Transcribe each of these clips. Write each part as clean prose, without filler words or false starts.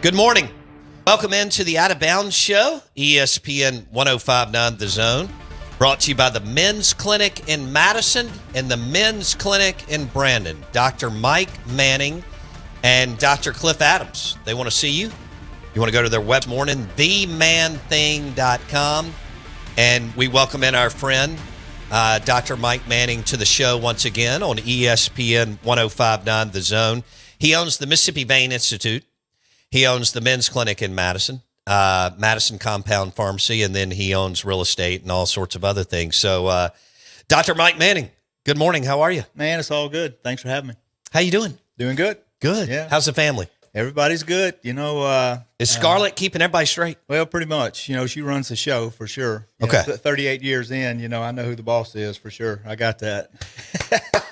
Good morning. Welcome into the Out of Bounds Show, ESPN 105.9 The Zone. Brought to you by the Men's Clinic in Madison and the Men's Clinic in Brandon. Dr. Mike Manning and Dr. Cliff Adams. They want to see you. You want to go to their web morning, themanthing.com. And we welcome in our friend, Dr. Mike Manning, to the show once again on ESPN 105.9 The Zone. He owns the Mississippi Vein Institute. He owns the Men's Clinic in Madison, Madison Compound Pharmacy, and then he owns real estate and all sorts of other things. So, Dr. Mike Manning, good morning. How are you? Man, it's all good. Thanks for having me. How you doing? Doing good. Good. Yeah. How's the family? Everybody's good. You know, is Scarlett keeping everybody straight? well, pretty much. You know, she runs the show for sure. You Okay. know, 38 years in, you know, I know who the boss is for sure. I got that.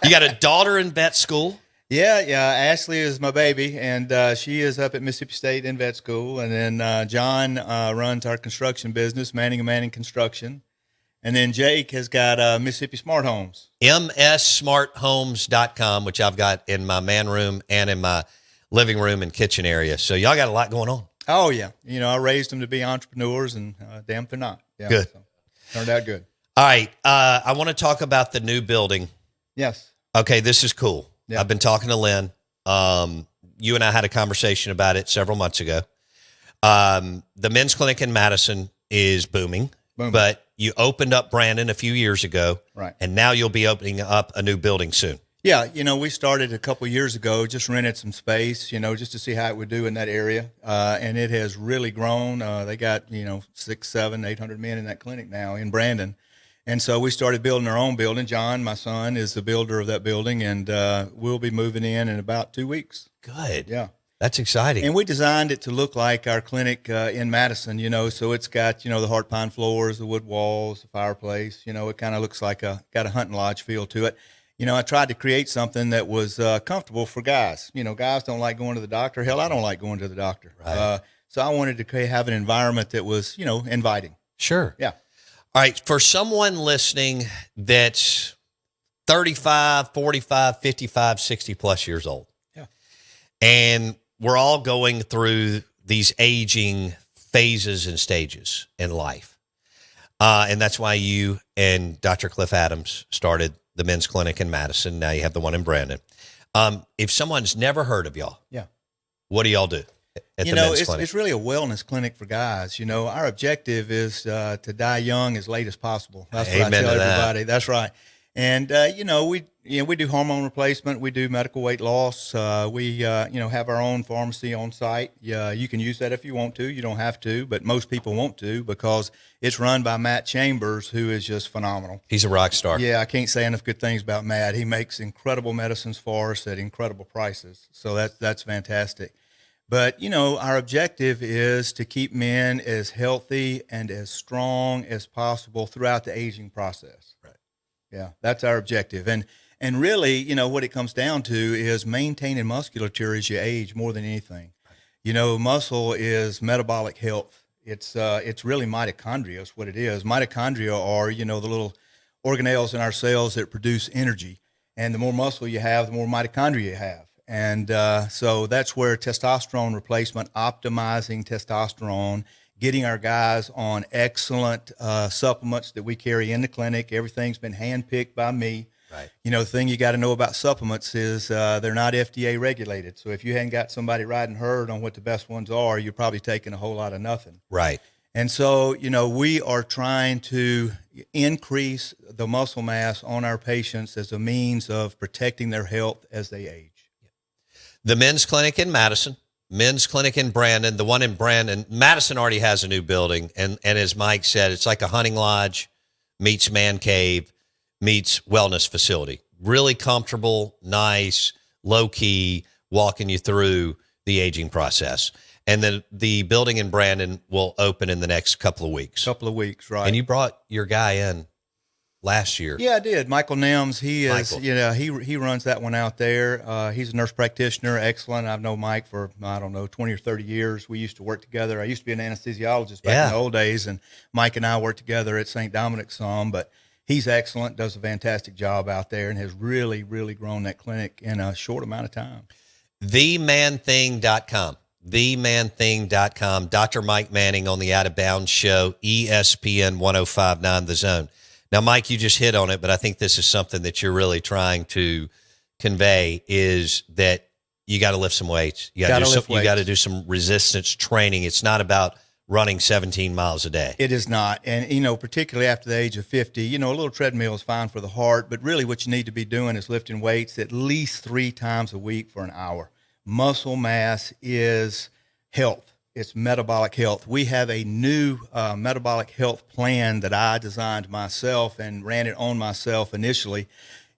You got a daughter in vet school. Yeah. Ashley is my baby, and she is up at Mississippi State in vet school. And then John runs our construction business, Manning & Manning Construction. And then Jake has got Mississippi Smart Homes. MSSmarthomes.com, which I've got in my man room and in my living room and kitchen area. So y'all got a lot going on. Oh, yeah. You know, I raised them to be entrepreneurs, and damn if they're not. Yeah, Good. So, turned out good. All right. I want to talk about the new building. Yes. Okay, this is cool. Yeah. I've been talking to Lynn. You and I had a conversation about it several months ago. The Men's Clinic in Madison is booming, but you opened up Brandon a few years ago, Right. and now you'll be opening up a new building soon. Yeah, you know, we started a couple of years ago, just rented some space, you know, just to see how it would do in that area. And it has really grown. They got, you know, 600, 700, 800 men in that clinic now in Brandon. And so we started building our own building. John, my son, is the builder of that building, and we'll be moving in about 2 weeks. Good. Yeah. That's exciting. And we designed it to look like our clinic in Madison, you know, so it's got, you know, the heart pine floors, the wood walls, the fireplace, you know, it kind of looks like got a hunting lodge feel to it. You know, I tried to create something that was comfortable for guys. You know, guys don't like going to the doctor. Hell, I don't like going to the doctor. Right. So I wanted to have an environment that was, you know, inviting. Sure. Yeah. All right. For someone listening that's 35, 45, 55, 60 plus years old. Yeah. And we're all going through these aging phases and stages in life. And that's why you and Dr. Cliff Adams started the Men's Clinic in Madison. Now you have the one in Brandon. If someone's never heard of y'all, Yeah. what do y'all do at You the know, Men's Clinic? it's really a wellness clinic for guys. You know, our objective is to die young as late as possible. That's what I Amen tell to that. everybody. That's right. And you know, we do hormone replacement. We do medical weight loss. We you know, have our own pharmacy on site. You can use that if you want to. You don't have to, but most people want to because it's run by Matt Chambers, who is just phenomenal. He's a rock star. Yeah, I can't say enough good things about Matt. He makes incredible medicines for us at incredible prices. So that's fantastic. But, you know, our objective is to keep men as healthy and as strong as possible throughout the aging process. Right. Yeah, that's our objective. And really, you know, what it comes down to is maintaining musculature as you age more than anything. Right. You know, muscle is metabolic health. It's really mitochondria is what it is. Mitochondria are, you know, the little organelles in our cells that produce energy. And the more muscle you have, the more mitochondria you have. And so that's where testosterone replacement, optimizing testosterone, getting our guys on excellent supplements that we carry in the clinic. Everything's been handpicked by me. Right. You know, the thing you got to know about supplements is they're not FDA regulated. So if you hadn't got somebody riding herd on what the best ones are, you're probably taking a whole lot of nothing. Right. And so, you know, we are trying to increase the muscle mass on our patients as a means of protecting their health as they age. The Men's Clinic in Madison, Men's Clinic in Brandon, the one in Brandon. Madison already has a new building. And as Mike said, it's like a hunting lodge meets man cave meets wellness facility. Really comfortable, nice, low key, walking you through the aging process. And then the building in Brandon will open in the next couple of weeks. Couple of weeks, right. And you brought your guy in last year. Yeah, I did. Michael Nems, he is, Michael. you know, he runs that one out there. He's a nurse practitioner, excellent. I've known Mike for, I don't know, 20 or 30 years. We used to work together. I used to be an anesthesiologist back in the old days, and Mike and I worked together at St. Dominic's some, but he's excellent, does a fantastic job out there, and has really, really grown that clinic in a short amount of time. TheManThing.com. themanthing.com. Dr. Mike Manning on the Out of Bounds Show, ESPN 1059 The Zone. Now, Mike, you just hit on it, but I think this is something that you're really trying to convey is that you got to lift some weights. You got to do some resistance training. It's not about running 17 miles a day. It is not. And, particularly after the age of 50, a little treadmill is fine for the heart, but really what you need to be doing is lifting weights at least 3 times a week for an hour. Muscle mass is health. It's metabolic health. We have a new metabolic health plan that I designed myself and ran it on myself initially.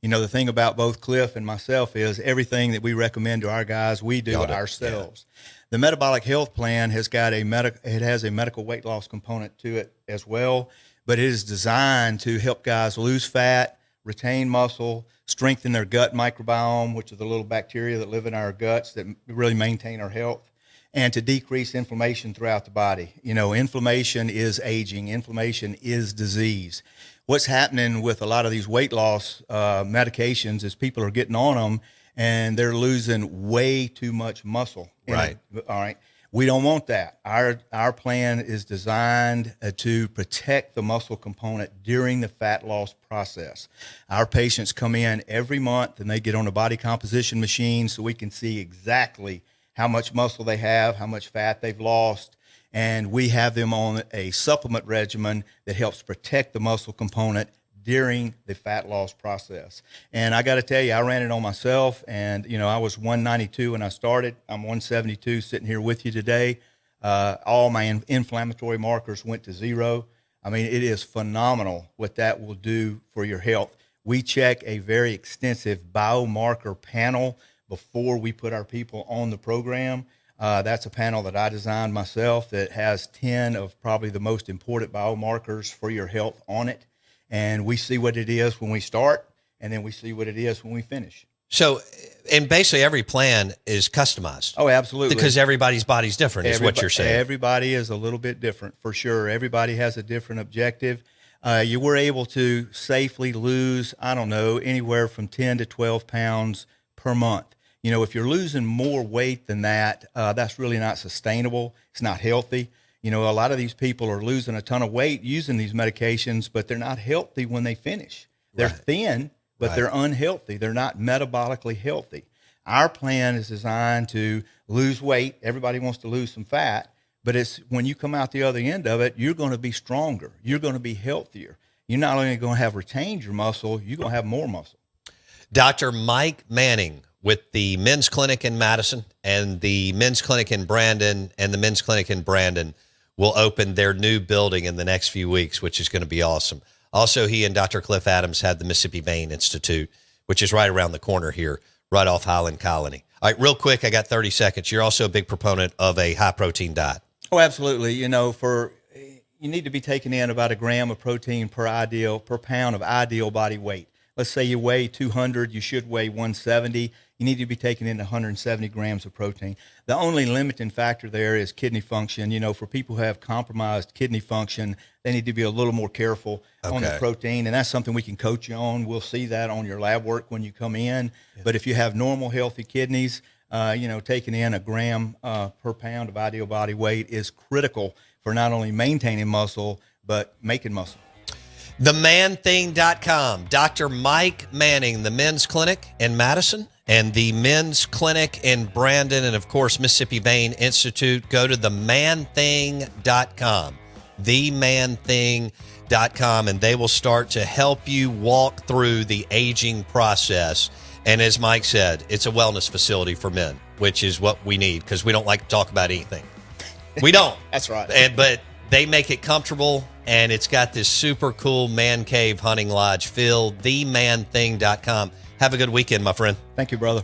The thing about both Cliff and myself is everything that we recommend to our guys, we do ourselves. Yeah. The metabolic health plan has got a medical weight loss component to it as well, but it is designed to help guys lose fat, retain muscle, strengthen their gut microbiome, which are the little bacteria that live in our guts that really maintain our health, and to decrease inflammation throughout the body. Inflammation is aging. Inflammation is disease. What's happening with a lot of these weight loss medications is people are getting on them and they're losing way too much muscle. Right. All right. We don't want that. Our plan is designed to protect the muscle component during the fat loss process. Our patients come in every month and they get on a body composition machine so we can see exactly how much muscle they have, how much fat they've lost, and we have them on a supplement regimen that helps protect the muscle component during the fat loss process. And I got to tell you, I ran it on myself, and I was 192 when I started. I'm 172 sitting here with you today. All my inflammatory markers went to 0. I mean, it is phenomenal what that will do for your health. We check a very extensive biomarker panel before we put our people on the program. That's a panel that I designed myself that has 10 of probably the most important biomarkers for your health on it. And we see what it is when we start, and then we see what it is when we finish. So, and basically every plan is customized. Oh, absolutely. Because everybody's body's different is what you're saying. Everybody is a little bit different, for sure. Everybody has a different objective. You were able to safely lose, anywhere from 10 to 12 pounds per month. If you're losing more weight than that, that's really not sustainable. It's not healthy. A lot of these people are losing a ton of weight using these medications, but they're not healthy when they finish. They're thin, but they're unhealthy. They're not metabolically healthy. Our plan is designed to lose weight. Everybody wants to lose some fat, but it's when you come out the other end of it, you're going to be stronger. You're going to be healthier. You're not only going to have retained your muscle, you're going to have more muscle. Dr. Mike Manning with the Men's Clinic in Madison and the Men's Clinic in Brandon and the Men's Clinic in Brandon will open their new building in the next few weeks, which is going to be awesome. Also, he and Dr. Cliff Adams had the Mississippi Vein Institute, which is right around the corner here, right off Highland Colony. All right, real quick, I got 30 seconds. You're also a big proponent of a high-protein diet. Oh, absolutely. You need to be taking in about 1 gram of protein per pound of ideal body weight. Let's say you weigh 200, you should weigh 170. You need to be taking in 170 grams of protein. The only limiting factor there is kidney function. For people who have compromised kidney function, they need to be a little more careful on the protein, and that's something we can coach you on. We'll see that on your lab work when you come in. Yeah. But if you have normal, healthy kidneys, taking in 1 gram per pound of ideal body weight is critical for not only maintaining muscle, but making muscle. TheManThing.com. Dr. Mike Manning, the Men's Clinic in Madison and the Men's Clinic in Brandon, and, of course, Mississippi Vein Institute. Go to TheManThing.com. TheManThing.com, and they will start to help you walk through the aging process. And as Mike said, it's a wellness facility for men, which is what we need because we don't like to talk about anything. We don't. That's right. But they make it comfortable, and it's got this super cool man cave hunting lodge feel. TheManThing.com. Have a good weekend, my friend. Thank you, brother.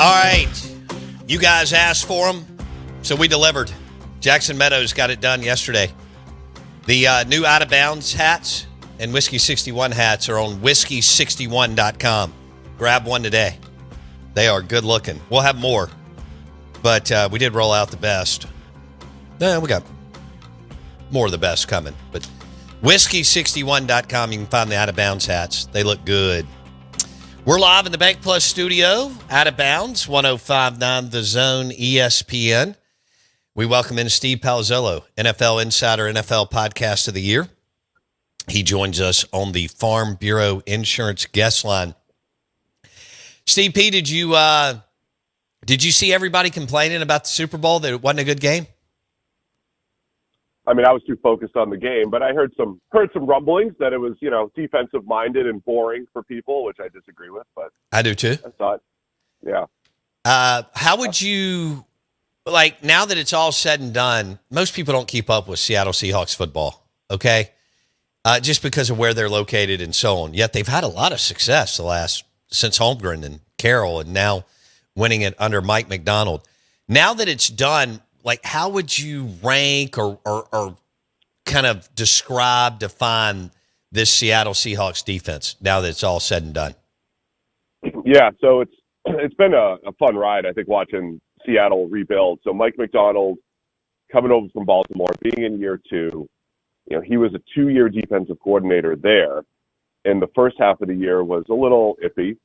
All right. You guys asked for them, so we delivered. Jackson Meadows got it done yesterday. The new Out of Bounds hats and Whiskey 61 hats are on whiskey61.com. Grab one today. They are good looking. We'll have more, but we did roll out the best. We got more of the best coming, but whiskey61.com, you can find the Out of Bounds hats. They look good. We're live in the Bank Plus studio, Out of Bounds, 105.9 The Zone ESPN. We welcome in Steve Palazzolo, NFL Insider, NFL Podcast of the Year. He joins us on the Farm Bureau Insurance guest line. Steve P., did you see everybody complaining about the Super Bowl that it wasn't a good game? I mean, I was too focused on the game, but I heard some rumblings that it was, defensive minded and boring for people, which I disagree with. But I do too. I thought, yeah. How would you now that it's all said and done? Most people don't keep up with Seattle Seahawks football, okay? Just because of where they're located and so on. Yet they've had a lot of success since Holmgren and Carroll, and now winning it under Mike McDonald. Now that it's done, how would you rank or kind of define this Seattle Seahawks defense now that it's all said and done? Yeah, so it's been a fun ride, I think, watching Seattle rebuild. So Mike McDonald coming over from Baltimore, being in year two, he was a 2-year defensive coordinator there, and the first half of the year was a little iffy,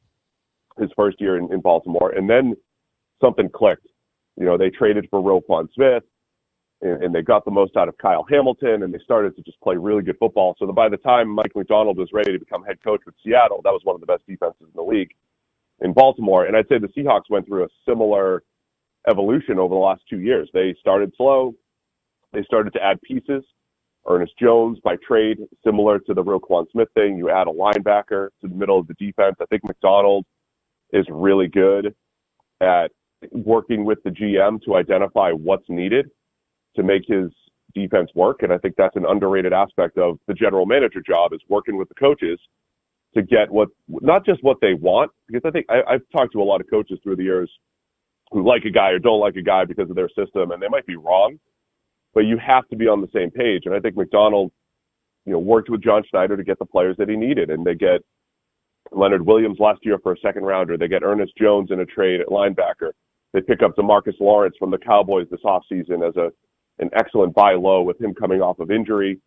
his first year in Baltimore, and then something clicked. They traded for Roquan Smith, and they got the most out of Kyle Hamilton, and they started to just play really good football. So by the time Mike McDonald was ready to become head coach with Seattle, that was one of the best defenses in the league in Baltimore. And I'd say the Seahawks went through a similar evolution over the last 2 years. They started slow. They started to add pieces. Ernest Jones by trade, similar to the Roquan Smith thing. You add a linebacker to the middle of the defense. I think McDonald is really good at working with the GM to identify what's needed to make his defense work. And I think that's an underrated aspect of the general manager job, is working with the coaches to get not just what they want, because I think I've talked to a lot of coaches through the years who like a guy or don't like a guy because of their system, and they might be wrong, but you have to be on the same page. And I think McDonald, worked with John Schneider to get the players that he needed, and they get Leonard Williams last year for a second rounder. They get Ernest Jones in a trade at linebacker. They pick up DeMarcus Lawrence from the Cowboys this offseason as an excellent buy low with him coming off of injury.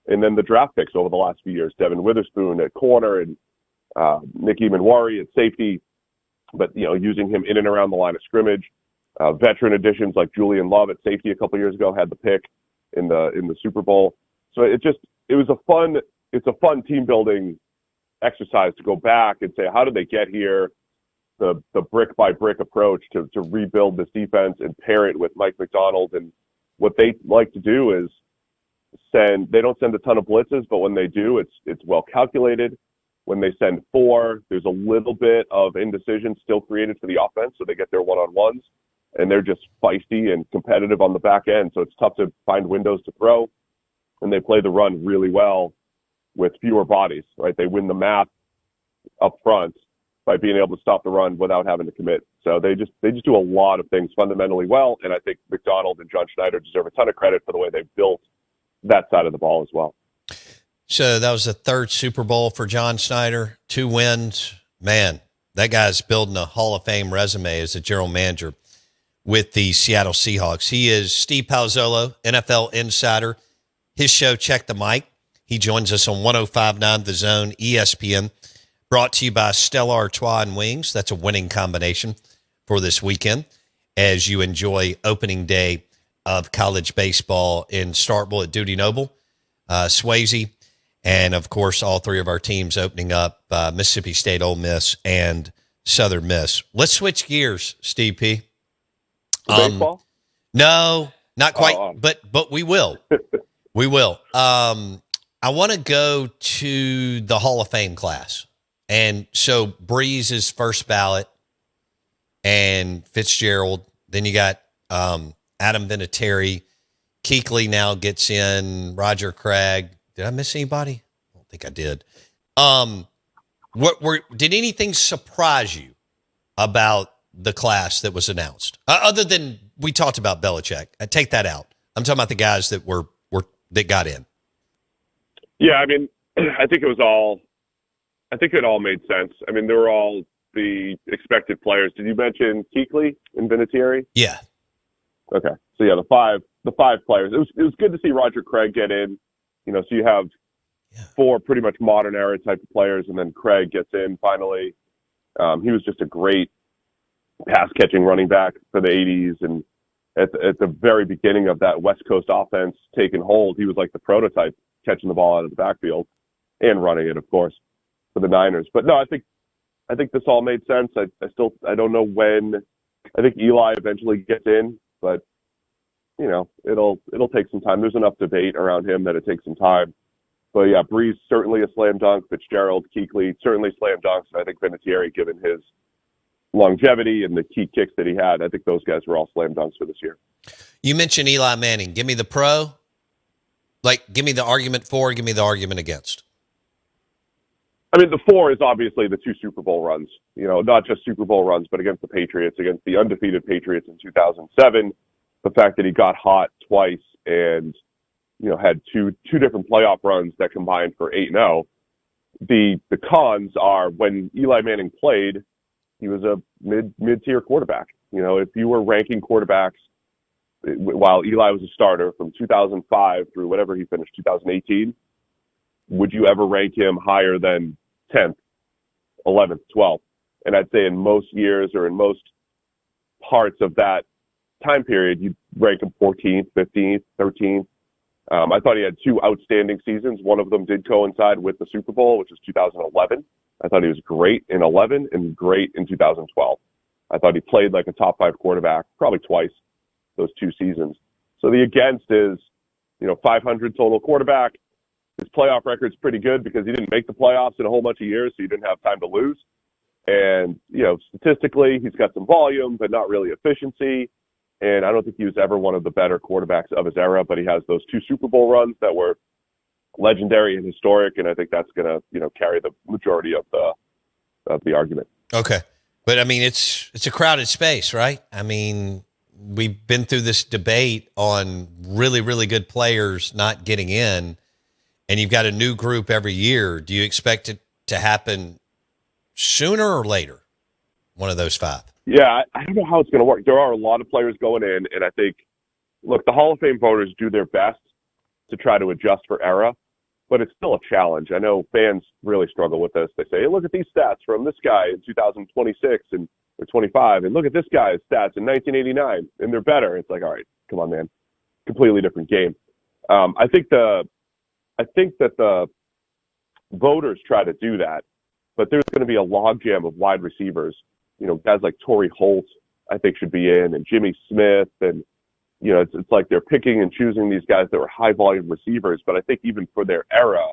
And then the draft picks over the last few years, Devin Witherspoon at corner and Nick Eamon-Wari at safety, but, using him in and around the line of scrimmage. Veteran additions like Julian Love at safety a couple years ago had the pick in the Super Bowl. So it's a fun team building exercise to go back and say, how did they get here? The brick by brick approach to rebuild this defense and pair it with Mike McDonald. And what they like to do is they don't send a ton of blitzes, but when they do, it's well calculated. When they send 4, there's a little bit of indecision still created for the offense, so they get their one-on-ones, and they're just feisty and competitive on the back end. So it's tough to find windows to throw, and they play the run really well with fewer bodies, right? They win the math up front by being able to stop the run without having to commit. So they just do a lot of things fundamentally well, and I think McDonald and John Schneider deserve a ton of credit for the way they've built that side of the ball as well. So that was the 3rd Super Bowl for John Schneider, 2 wins. Man, that guy's building a Hall of Fame resume as a general manager with the Seattle Seahawks. He is Steve Palazzolo, NFL Insider. His show, Check the Mic. He joins us on 105.9 The Zone ESPN. Brought to you by Stella Artois and Wings. That's a winning combination for this weekend as you enjoy opening day of college baseball in Starkville at Dudy Noble, Swayze, and, of course, all 3 of our teams opening up, Mississippi State, Ole Miss, and Southern Miss. Let's switch gears, Steve P. Baseball? No, not quite, but we will. We will. I want to go to the Hall of Fame class. And so Breeze is first ballot and Fitzgerald. Then you got Adam Vinatieri. Kuechly now gets in. Roger Craig. Did I miss anybody? I don't think I did. Did anything surprise you about the class that was announced? Other than we talked about Belichick. I take that out. I'm talking about the guys that that got in. Yeah, I mean, I think it all made sense. I mean, they were all the expected players. Did you mention Kuechly and Vinatieri? Yeah. Okay. So yeah, the five players. It was good to see Roger Craig get in. So you have four pretty much modern era type of players, and then Craig gets in finally. He was just a great pass catching running back for the 80s, and at the very beginning of that West Coast offense taking hold, he was like the prototype, catching the ball out of the backfield and running it, of course, for the Niners. But no, I think this all made sense. I don't know when. I think Eli eventually gets in, but it'll take some time. There's enough debate around him that it takes some time. But yeah, Breeze certainly a slam dunk. Fitzgerald, Kuechly certainly slam dunks. I think Vinatieri, given his longevity and the key kicks that he had, I think those guys were all slam dunks for this year. You mentioned Eli Manning. Give me the pro. Give me the argument for, give me the argument against. I mean, the four is obviously the two Super Bowl runs. Not just Super Bowl runs, but against the Patriots, against the undefeated Patriots in 2007. The fact that he got hot twice and had two different playoff runs that combined for 8-0. The cons are when Eli Manning played, he was a mid-tier quarterback. If you were ranking quarterbacks while Eli was a starter from 2005 through whatever he finished, 2018, would you ever rank him higher than 10th, 11th, 12th? And I'd say in most years or in most parts of that time period, you'd rank him 14th, 15th, 13th. I thought he had two outstanding seasons. One of them did coincide with the Super Bowl, which was 2011. I thought he was great in 11 and great in 2012. I thought he played like a top 5 quarterback probably twice those two seasons. So the against is, 500 total quarterback. His playoff record's pretty good because he didn't make the playoffs in a whole bunch of years, so he didn't have time to lose. And, statistically, he's got some volume, but not really efficiency. And I don't think he was ever one of the better quarterbacks of his era, but he has those two Super Bowl runs that were legendary and historic, and I think that's going to, carry the majority of the argument. Okay. But, I mean, it's a crowded space, right? I mean, we've been through this debate on really, really good players not getting in, and you've got a new group every year. Do you expect it to happen sooner or later, one of those five? Yeah, I don't know how it's going to work. There are a lot of players going in, and I think, look, the Hall of Fame voters do their best to try to adjust for era, but it's still a challenge. I know fans really struggle with this. They say, hey, look at these stats from this guy in 2026 or 25, and look at this guy's stats in 1989, and they're better. It's like, all right, come on, man. Completely different game. I think that the voters try to do that, but there's going to be a logjam of wide receivers. Guys like Torrey Holt, I think, should be in, and Jimmy Smith, and it's like they're picking and choosing these guys that were high volume receivers. But I think even for their era,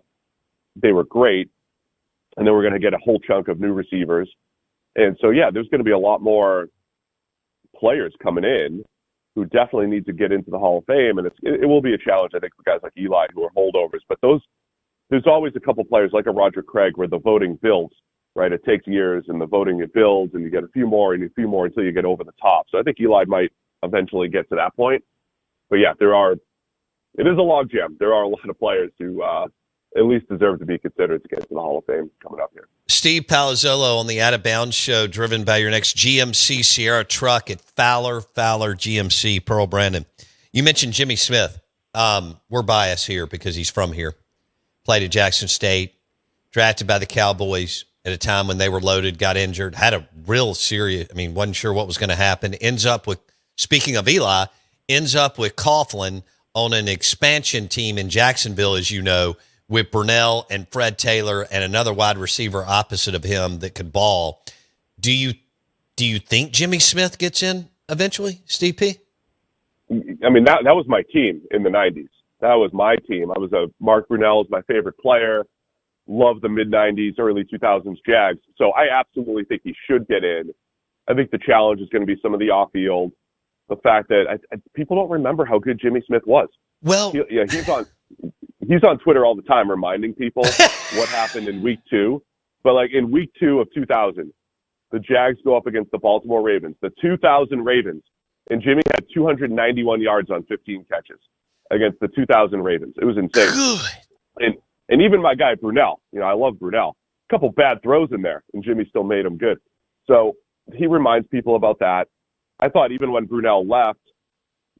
they were great, and then we're going to get a whole chunk of new receivers. And so, yeah, there's going to be a lot more players coming in who definitely need to get into the Hall of Fame, and it will be a challenge, I think, for guys like Eli who are holdovers. But there's always a couple players like a Roger Craig where the voting builds. Right, it takes years, and the voting it builds, and you get a few more and a few more until you get over the top. So I think Eli might eventually get to that point. But yeah, it is a logjam. There are a lot of players who at least deserve to be considered to get to the Hall of Fame coming up here. Steve Palazzolo on the Out of Bounds show, driven by your next GMC Sierra truck at Fowler GMC, Pearl Brandon. You mentioned Jimmy Smith. We're biased here because he's from here. Played at Jackson State, drafted by the Cowboys at a time when they were loaded, got injured, had a real serious, wasn't sure what was going to happen. Ends up with, speaking of Eli, ends up with Coughlin on an expansion team in Jacksonville, as you know, with Burnell and Fred Taylor and another wide receiver opposite of him that could ball. Do you think Jimmy Smith gets in eventually, Steve P? That was my team in the 90s. That was my team. Mark Brunell was my favorite player. Love the mid-90s, early 2000s Jags. So I absolutely think he should get in. I think the challenge is going to be some of the off-field. The fact that people don't remember how good Jimmy Smith was. Well, he's on Twitter all the time reminding people what happened in week 2. But like in week 2 of 2000, the Jags go up against the Baltimore Ravens, the 2000 Ravens, and Jimmy had 291 yards on 15 catches against the 2000 Ravens. It was insane. Good. And even my guy Brunell, I love Brunell. A couple bad throws in there, and Jimmy still made them good. So he reminds people about that. I thought even when Brunell left,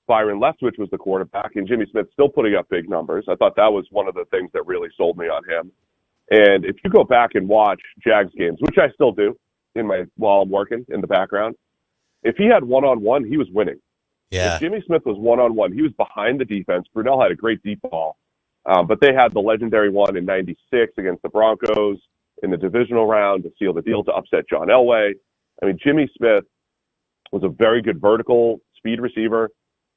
Byron Leftwich was the quarterback, and Jimmy Smith still putting up big numbers. I thought that was one of the things that really sold me on him. And if you go back and watch Jags games, which I still do while I'm working in the background, if he had one-on-one, he was winning. Yeah. If Jimmy Smith was one-on-one, he was behind the defense. Brunell had a great deep ball. But they had the legendary one in 96 against the Broncos in the divisional round to seal the deal to upset John Elway. I mean, Jimmy Smith was a very good vertical speed receiver,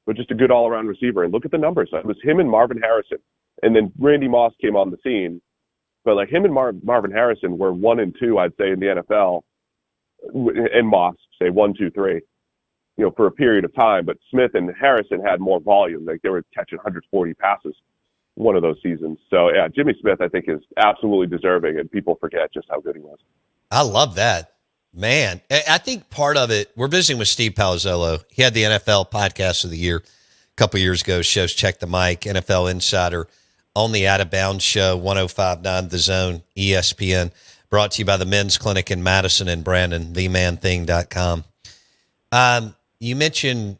but just a good all-around receiver. And look at the numbers. It was him and Marvin Harrison. And then Randy Moss came on the scene. But like him and Marvin Harrison were 1 and 2, I'd say, in the NFL. And Moss, say 1, 2, 3, for a period of time. But Smith and Harrison had more volume. Like they were catching 140 passes one of those seasons. So, yeah, Jimmy Smith, I think, is absolutely deserving, and people forget just how good he was. I love that. Man, I think part of it, we're visiting with Steve Palazzolo. He had the NFL Podcast of the Year a couple years ago, shows Check the Mic, NFL Insider, on the Out of Bounds show, 105.9 The Zone, ESPN, brought to you by the Men's Clinic in Madison and Brandon, themanthing.com. You mentioned,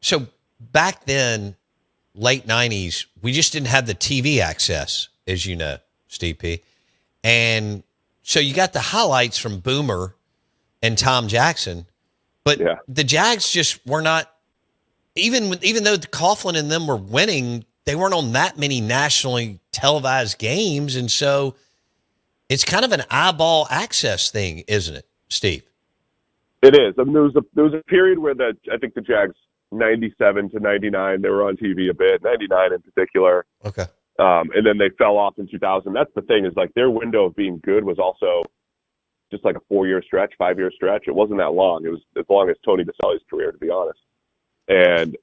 so back then, late 90s, we just didn't have the TV access, as you know, Steve P. And so you got the highlights from Boomer and Tom Jackson, but the Jags just were not, even though Coughlin and them were winning, they weren't on that many nationally televised games. And so it's kind of an eyeball access thing, isn't it, Steve? It is. I mean, there was a period where I think the Jags, 97 to 99, they were on TV a bit, 99 in particular. Okay. And then they fell off in 2000. That's the thing, is like their window of being good was also just like a 4-year stretch, 5-year stretch. It wasn't that long. It was as long as Tony Baselli's career, to be honest. And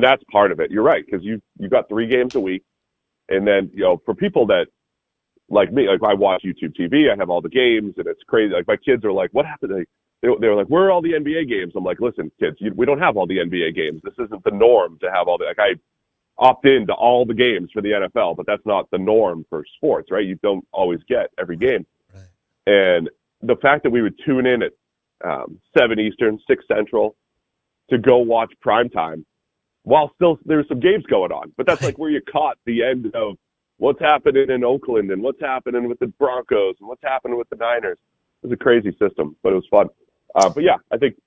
that's part of it. You're right, because you got 3 games a week. And then, for people that, like me, like I watch YouTube TV, I have all the games, and it's crazy. Like my kids are like, what happened? They were like, where are all the NBA games? I'm like, listen, kids, we don't have all the NBA games. This isn't the norm to have all the, like I opt into all the games for the NFL, but that's not the norm for sports, right? You don't always get every game. Right. And the fact that we would tune in at 7 Eastern, 6 Central to go watch primetime while still there's some games going on. But that's like where you caught the end of what's happening in Oakland and what's happening with the Broncos and what's happening with the Niners. It was a crazy system, but it was fun. But yeah, I think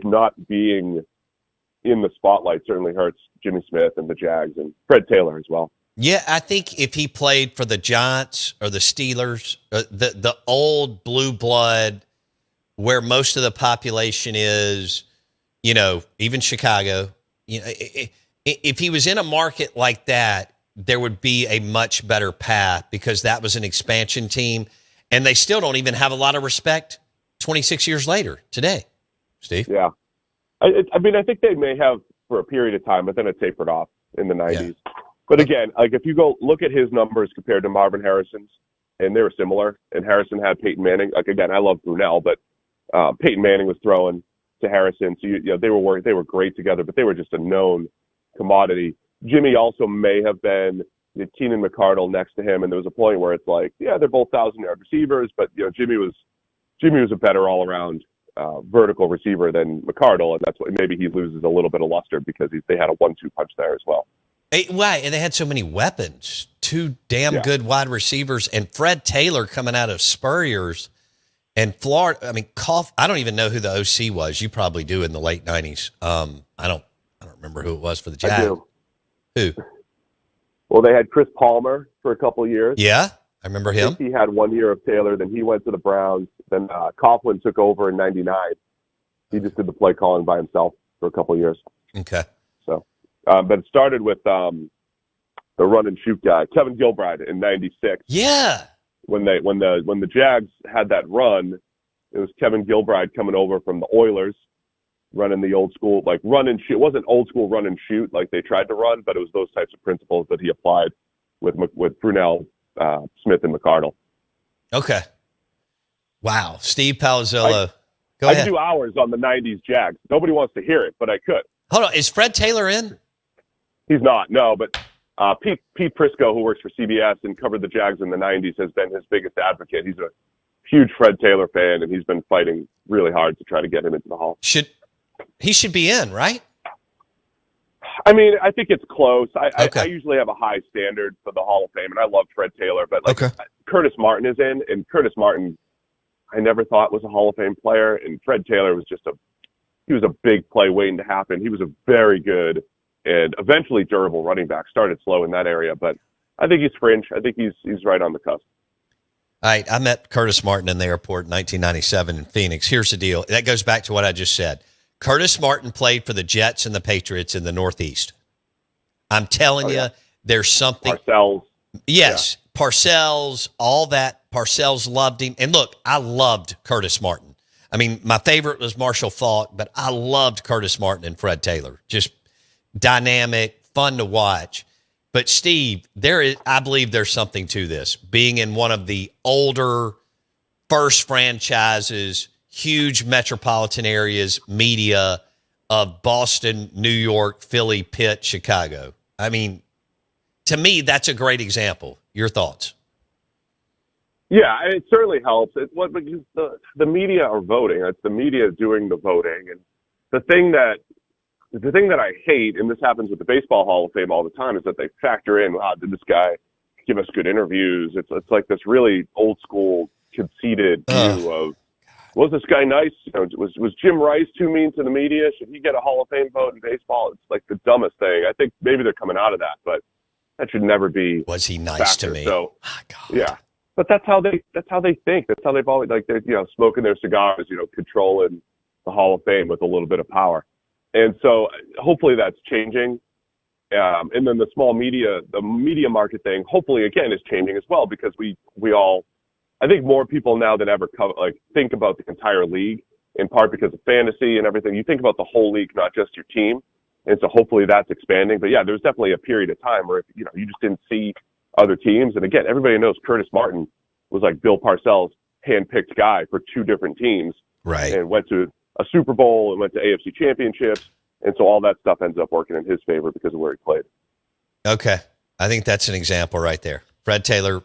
not being in the spotlight certainly hurts Jimmy Smith and the Jags and Fred Taylor as well. Yeah, I think if he played for the Giants or the Steelers, the old blue blood, where most of the population is, even Chicago, if he was in a market like that, there would be a much better path, because that was an expansion team, and they still don't even have a lot of respect 26 years later today, Steve. Yeah. I mean, I think they may have for a period of time, but then it tapered off in the 90s. Yeah. But again, like if you go look at his numbers compared to Marvin Harrison's, and they were similar, and Harrison had Peyton Manning. Like, again, I love Brunell, but Peyton Manning was throwing to Harrison. So, they were great together, but they were just a known commodity. Jimmy also may have been Keenan McCardle next to him, and there was a point where it's like, yeah, they're both 1,000-yard receivers, but Jimmy was a better all-around vertical receiver than McCardle, and that's why maybe he loses a little bit of luster, because they had a 1-2 punch there as well. Right, and they had so many weapons, 2 damn good wide receivers, and Fred Taylor coming out of Spurrier's and Florida. I mean, I don't even know who the OC was. You probably do in the late 90s. I don't remember who it was for the Jags. I do. Who? Well, they had Chris Palmer for a couple of years. Yeah, I remember him. He had 1 year of Taylor, then he went to the Browns. Then Coughlin took over in 99. He just did the play calling by himself for a couple of years. Okay. So, but it started with the run and shoot guy, Kevin Gilbride, in 96. Yeah. When the Jags had that run, it was Kevin Gilbride coming over from the Oilers, running the old school, like run and shoot. It wasn't old school run and shoot like they tried to run, but it was those types of principles that he applied with Brunell, Smith, and McCardle. Okay. Wow. Steve Palazzolo. Go I ahead. could do hours on the 90s Jags. Nobody wants to hear it, but I could. Hold on. Is Fred Taylor in? He's not, no, but Pete Prisco, who works for CBS and covered the Jags in the 90s, has been his biggest advocate. He's a huge Fred Taylor fan, and he's been fighting really hard to try to get him into the Hall. He should be in, right? I mean, I think it's close. Okay. I usually have a high standard for the Hall of Fame, and I love Fred Taylor, but Okay. Curtis Martin is in, and Curtis Martin I never thought was a Hall of Fame player, and Fred Taylor was he was a big play waiting to happen. He was a very good and eventually durable running back. Started slow in that area, but I think he's fringe. I think he's right on the cusp. All right, I met Curtis Martin in the airport in 1997 in Phoenix. Here's the deal. That goes back to what I just said. Curtis Martin played for the Jets and the Patriots in the Northeast. I'm telling you, there's something. Parcells. Yes, yeah. Parcells, all that. Parcells loved him. And look, I loved Curtis Martin. I mean, my favorite was Marshall Faulk, but I loved Curtis Martin and Fred Taylor. Just dynamic, fun to watch. But Steve, I believe there's something to this. Being in one of the older first franchises, huge metropolitan areas, media of Boston, New York, Philly, Pitt, Chicago. I mean, to me, that's a great example. Your thoughts? Yeah, it certainly helps. Because the media are voting. It's the media doing the voting. And the thing that I hate, and this happens with the Baseball Hall of Fame all the time, is that they factor in, wow, did this guy give us good interviews? It's like this really old school conceited view of, was this guy nice? Was Jim Rice too mean to the media? Should he get a Hall of Fame vote in baseball? It's like the dumbest thing. I think maybe they're coming out of that, but that should never be. Was he nice to me? So, God. Yeah. But that's how they think. That's how they've always, like, they're, smoking their cigars, controlling the Hall of Fame with a little bit of power. And so hopefully that's changing. And then the media market thing, hopefully again is changing as well, because we all, I think more people now than ever think about the entire league, in part because of fantasy and everything. You think about the whole league, not just your team. And so hopefully that's expanding. But yeah, there's definitely a period of time where, you just didn't see other teams. And again, everybody knows Curtis Martin was like Bill Parcells' handpicked guy for two different teams. Right. And went to a Super Bowl and went to AFC championships. And so all that stuff ends up working in his favor because of where he played. Okay. I think that's an example right there. Fred Taylor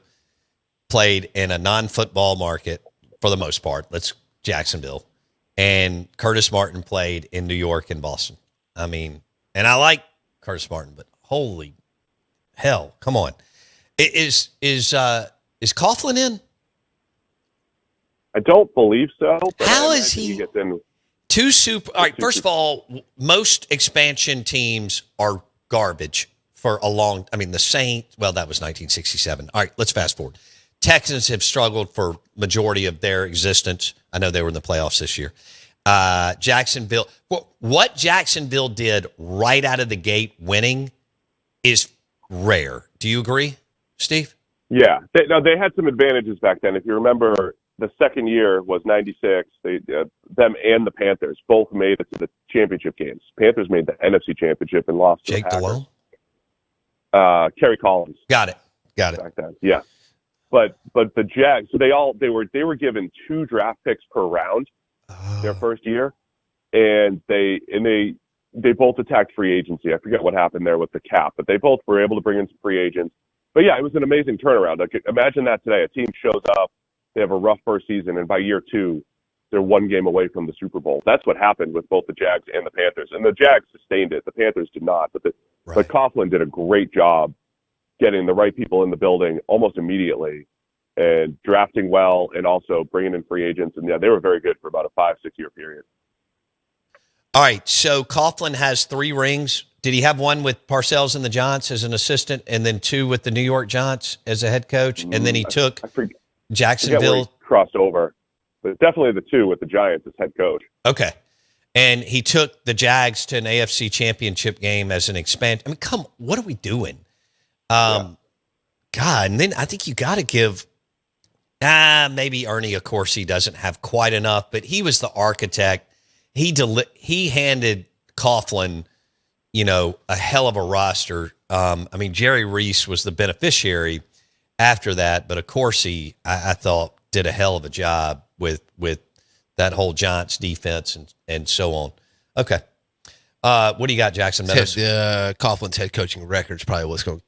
played in a non-football market for the most part. Jacksonville. And Curtis Martin played in New York and Boston. I mean, and I like Curtis Martin, but holy hell, come on. Is Coughlin in? I don't believe so. But how is he? Gets in. All right, first of all, most expansion teams are garbage for a long. I mean, the Saints. Well, that was 1967. All right, let's fast forward. Texans have struggled for majority of their existence. I know they were in the playoffs this year. Jacksonville. What Jacksonville did right out of the gate, winning, is rare. Do you agree, Steve? Yeah, they had some advantages back then. If you remember, the second year was '96. Them and the Panthers both made it to the championship games. Panthers made the NFC Championship and lost to the Packers. Kerry Collins. Got it. Back then, yeah. But the Jags, so they were given 2 draft picks per round their first year, and they both attacked free agency. I forget what happened there with the cap, but they both were able to bring in some free agents. But yeah, it was an amazing turnaround. Like, imagine that today. A team shows up, they have a rough first season, and by year 2, they're 1 game away from the Super Bowl. That's what happened with both the Jags and the Panthers. And the Jags sustained it. The Panthers did not. But Coughlin did a great job getting the right people in the building almost immediately and drafting well and also bringing in free agents. And yeah, they were very good for about a 5-6 year period. All right. So Coughlin has 3 rings. Did he have one with Parcells and the Giants as an assistant and then 2 with the New York Giants as a head coach? And then he took Jacksonville. He crossed over, but definitely the 2 with the Giants as head coach. Okay. And he took the Jags to an AFC championship game as an expansion. I mean, what are we doing? God, and then I think you got to give, maybe Ernie, of course, he doesn't have quite enough, but he was the architect. He handed Coughlin, a hell of a roster. I mean, Jerry Reese was the beneficiary after that, but of course I thought did a hell of a job with that whole Giants defense and so on. Okay. What do you got, Jackson Meadows? Coughlin's head coaching record is probably what's going to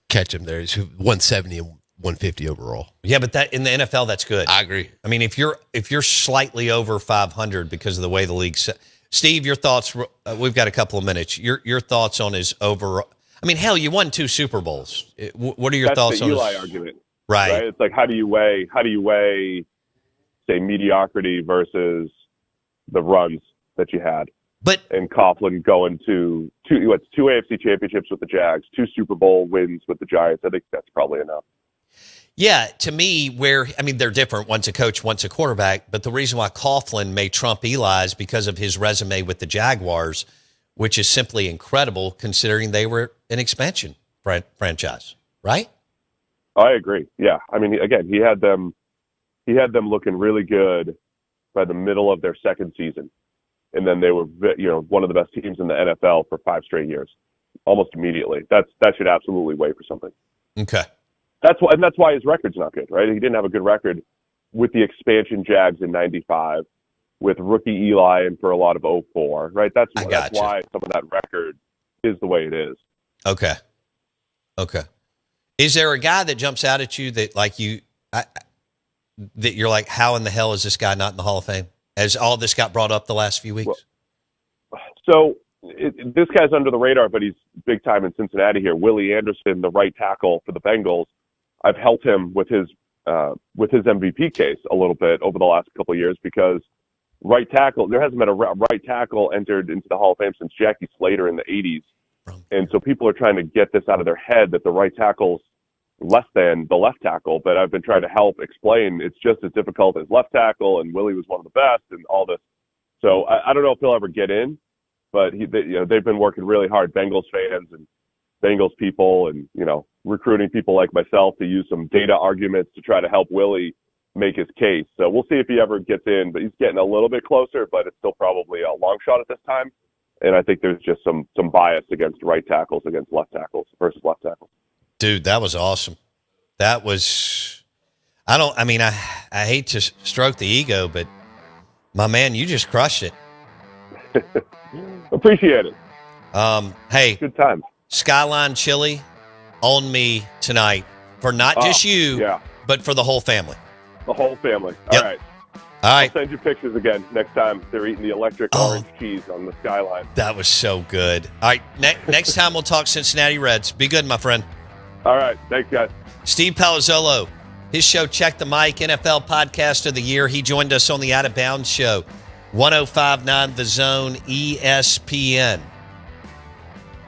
catch him there. He's 170 and 150 overall. Yeah, but that in the NFL, that's good. I agree. I mean, if you're slightly over 500 because of the way the league's set. Steve, your thoughts? We've got a couple of minutes. Your thoughts on his over? I mean, hell, you won 2 Super Bowls. What are your thoughts on Eli his argument? Right. It's like how do you weigh, say, mediocrity versus the runs that you had? But and Coughlin going to two AFC championships with the Jags, 2 Super Bowl wins with the Giants. I think that's probably enough. yeah, to me, they're different. One's a coach, one's a quarterback. But the reason why Coughlin may trump Eli is because of his resume with the Jaguars, which is simply incredible considering they were an expansion franchise, right? I agree. Yeah, I mean, again, he had them looking really good by the middle of their second season, and then they were, one of the best teams in the NFL for 5 straight years, almost immediately. That should absolutely weigh for something. Okay. That's why his record's not good, right? He didn't have a good record with the expansion Jags in '95, with rookie Eli and for a lot of '04, right? That's why some of that record is the way it is. Okay. Is there a guy that jumps out at you that that you're like, how in the hell is this guy not in the Hall of Fame? As all this got brought up the last few weeks? This guy's under the radar, but he's big time in Cincinnati here. Willie Anderson, the right tackle for the Bengals. I've helped him with his MVP case a little bit over the last couple of years because right tackle, there hasn't been a right tackle entered into the Hall of Fame since Jackie Slater in the 80s. And so people are trying to get this out of their head that the right tackle's less than the left tackle, but I've been trying to help explain it's just as difficult as left tackle, and Willie was one of the best and all this. So I don't know if he'll ever get in, but they've been working really hard, Bengals fans and Bengals people and, recruiting people like myself to use some data arguments to try to help Willie make his case. So we'll see if he ever gets in, but he's getting a little bit closer, but it's still probably a long shot at this time. And I think there's just some bias against right tackles against left tackles versus left tackles. Dude, that was awesome. That was, I hate to stroke the ego, but my man, you just crushed it. Appreciate it. Hey, good times. Skyline Chili on me tonight for not just you, but for the whole family. The whole family. Yep. All right. All right. I'll send you pictures again next time they're eating the electric orange cheese on the Skyline. That was so good. All right. Next time we'll talk Cincinnati Reds. Be good, my friend. All right. Thanks, guys. Steve Palazzolo, his show, Check the Mic, NFL Podcast of the Year. He joined us on the Out of Bounds Show, 105.9 The Zone, ESPN.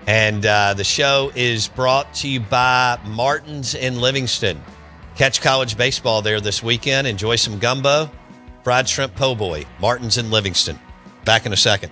And the show is brought to you by Martin's in Livingston. Catch college baseball there this weekend. Enjoy some gumbo, fried shrimp po' boy. Martin's in Livingston. Back in a second.